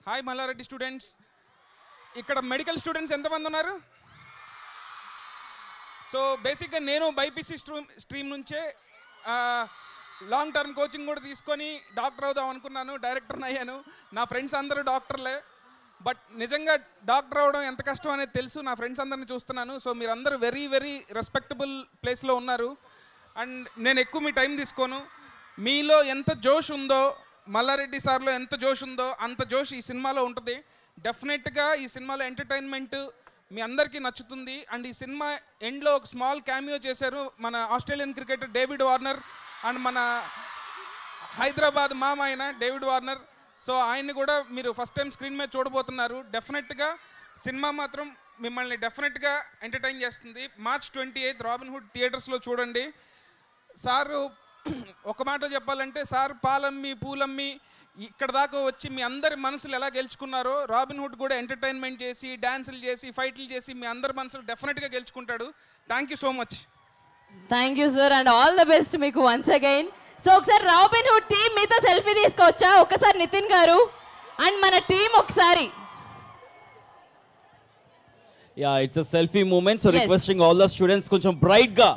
Hi Malla Reddy students. ఇక్కడ medical students ఎంతమంది ఉన్నారు? సో బేసిక్గా నేను బైపీసీ స్ట్రీమ్ నుంచే లాంగ్ టర్మ్ కోచింగ్ కూడా తీసుకొని డాక్టర్ అవుదాం అనుకున్నాను, డైరెక్టర్ని అయ్యాను. నా ఫ్రెండ్స్ అందరూ డాక్టర్లే. బట్ నిజంగా డాక్టర్ అవ్వడం ఎంత కష్టం అనేది తెలుసు. నా ఫ్రెండ్స్ అందరిని చూస్తున్నాను. సో మీరందరూ వెరీ వెరీ రెస్పెక్టబుల్ ప్లేస్లో ఉన్నారు. అండ్ నేను ఎక్కువ మీ టైం తీసుకోను. మీలో ఎంత జోష్ ఉందో, మల్లారెడ్డి సార్లో ఎంత జోష్ ఉందో అంత జోష్ ఈ సినిమాలో ఉంటుంది. డెఫినెట్గా ఈ సినిమాలో ఎంటర్టైన్మెంట్ మీ అందరికీ నచ్చుతుంది. అండ్ ఈ సినిమా ఎండ్లో ఒక స్మాల్ క్యామియో చేశారు మన Australian cricketer David Warner and మన హైదరాబాద్ మామ ఆయన డేవిడ్ వార్నర్. సో ఆయన్ని కూడా మీరు ఫస్ట్ టైం స్క్రీన్ మీద చూడబోతున్నారు. డెఫినెట్గా సినిమా మాత్రం మిమ్మల్ని డెఫినెట్గా ఎంటర్టైన్ చేస్తుంది. March 28 రాబిన్హుడ్ థియేటర్స్లో చూడండి. సారు ఒక మాట చెప్పాలంటే, సార్ పాలమ్మి పూలమ్మి ఇక్కడ దాకా వచ్చి మీ అందరి మనసులు ఎలా గెలుచుకున్నారో రాబిన్హుడ్ కూడా ఎంటర్టైన్మెంట్ చేసి డాన్సులు చేసి ఫైట్లు చేసి మీ అందరి మనసులు డెఫినెట్గా గెలుచుకుంటాడు. Thank you so much. Thank you sir and all the best మీకు వన్స్ అగైన్. సో ఒకసారి రాబిన్హుడ్ టీమ్ మీతో సెల్ఫీ తీసుకోవచ్చా? ఒకసారి నితిన్ గారు అండ్ మన టీమ్ ఒకసారి. Yeah, it's a selfie moment, so requesting all the students కొంచెం బ్రైట్ గా